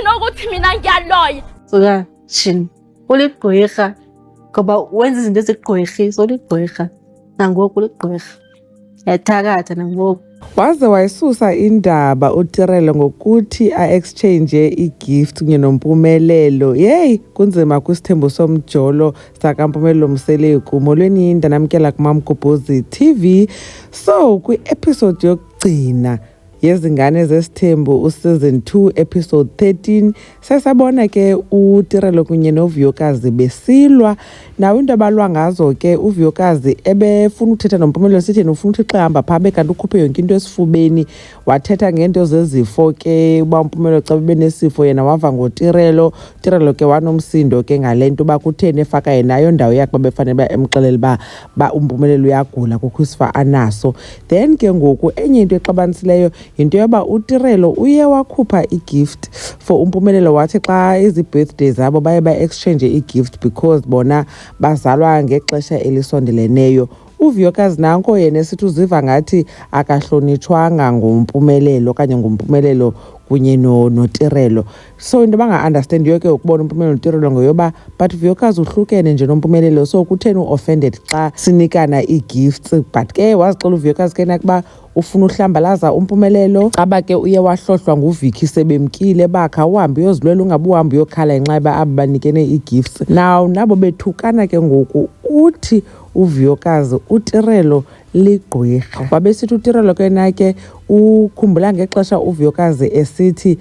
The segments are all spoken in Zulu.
nokuthi mina ngiyaloya. Suka shini uligqwirha ngoba wenza izinto ezigqwirhisa uligqwirha nangoku uligqwirha yathakatha nangoku. Waze wayisusa indaba uTirelo ngokuthi a-exchange igift kunye nompumelelo. Yeyi kunzima kwisithembu somjolo sakaMpumelelo Mseleku. Molweni ndanamkela kuMamgobhozi TV. So kwi-episode yokugcina yezingane zesithembu useason 2 episode 13 sesabona ke uTirelo kunye noVuyokazi besilwa. Nawo into abalwa ngazo ke uVuyokazi ebefuna uthetha noMpumelelo sithi ufuna uthi xa hamba phaa kanti ukhuphe yonke into esifubeni, wathetha ngento zezifo ke uba uMpumelelo xa benesifo yena wava ngoTirelo. uTirelo ke wanomsindo ke ngale nto uba kutheni efaka yenayo ndawo yakhe babefanele emxelela uba uMpumelelo uyagula kukho isifa anaso. Then ke ngoku enye into exabanisileyo yinto yoba uTirelo uye wakhupha igift for uMpumelelo, wathi xa ezi-birthday zabo baye ba-exchange igift because bona bazalwa ngexesha elisondeleneyo. uVuyokazi nanko yena esithi uziva ngathi akahlonitshwanga nguMpumelelo okanye nguMpumelelo kunye noTirelo. So into banga-understandiyo ke ukubona uMpumelelo noTirelo ngoyoba but Vuyokazi uhlukene nje noMpumelelo, so kutheni u-offended xa sinikana ii-gifts. But ke wazixela uVuyokazi ke nakuba ufuna uhlambalaza uMpumelelo xaba ke uye wahlohlwa nguVicky sebemkile bakha uhambe uyozilwela ungabe uhambe uyokhala ngenxa yoba aba banikene ii-gifts. Now nabo bethukana ke ngoku uthi uVuyokazi uTirelo ligqwirha. Wabesithi uTirelo ke nake ukhumbula ngexesha uVuyokazi esithi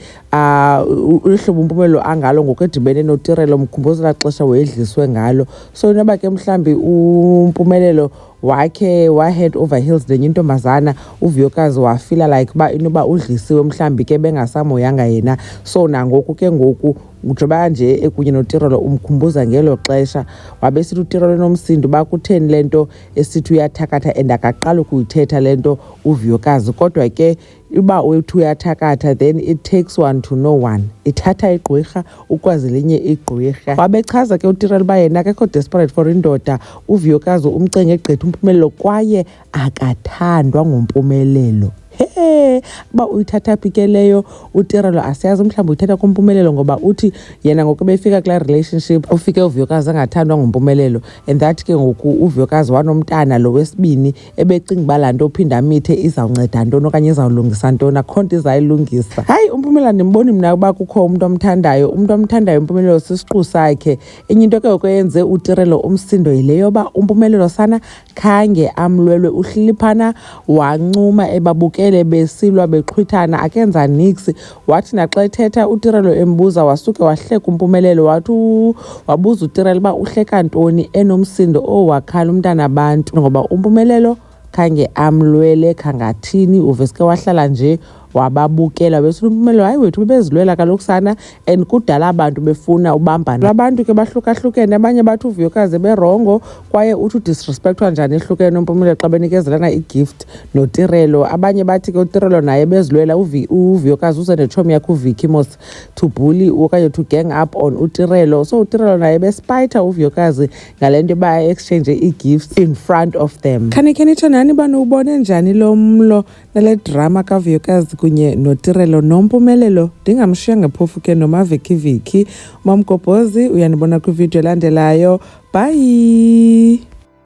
uhlobo uMpumelelo angalo ngokwedibene noTirelo mkhumbuzela xesha wayedliswe ngalo. So noba ke mhlambi uMpumelelo wakhe wahead over heels lenye intombazana, uVuyokazi wafila like uba inoba udlisiwe mhlambi ke bengasamoyanga yena. So nangoku ke ngoku njengoba nje kunye noTirelo umkhumbuza ngelo xesha, wabesithi uTirelo nomsindo uba kutheni le nto esithi uyathakatha and akaqala ukuyithetha le nto uVuyokazi. Kodwa ke uba uthi uyathakatha then it takes one to know one. Ithatha igqwirha ukwazi linye igqwirha. Wabechaza ke uTirelo uba yena akekho desperate for indoda, uVuyokazi umcenge egqitha uMpumelelo kwaye akathandwa nguMpumelelo. Uba uyithatha phi ke leyo uTirelo asiyazi mhlawumbi uyithatha kuMpumelelo ngoba uthi yena ngoku befika kula relationship ufike uVuyokazi angathandwa nguMpumelelo, and that ke ngoku uVuyokazi wanomntana lo wesibini ebecinga uba laa nto uphinda amithe izawunceda ntoni okanye izawulungisa ntoni, akho nto izayilungisa. Hayi uMpumelelo ndimboni mna uba kukho umntu omthandayo. Umntu omthandayo uMpumelelo sisiqu sakhe. Enye into ke ngoku eyenze uTirelo umsindo yile yoba uMpumelelo sana khange amlwelwe, uhliliphana wancuma ebabukele besilwa bexhwithana akenza nix. Wathi naxa ethetha uTirelo embuza wasuke wahleka uMpumelelo, wathi wabuza uTirelo uba uhleka ntoni enomsindo wakhala umntana abantu ngoba uMpumelelo khange amlwele khangathini. Uveske wahlala nje wababukela besithi uMpumelelo hayi wethu bebezilwela kaloku sana and kudala abantu befuna ubambana. Abantu ke bahlukahlukene, abanye bathi uVuyokazi berongo kwaye uthi udisrespectwa njani ehlukene noMpumelelo xa benikezelana igift noTirelo. Abanye bathi ke uTirelo naye bezilwela uVuyokazi uze netshomi yakhe uVicky mos to bully okanye to gang up on uTirelo. So uTirelo naye bespayitha uVuyokazi ngale nto yoba exchange ii-gifts in front of them. Khanitho nani banubone njani lo mlo nale drama kaVuyokazi kunye noTirelo noMpumelelo? Ndingamshiyanga phofu ke noMavikiviki. Mamgobhozi uyanibona kwividiyo elandelayo. Bye.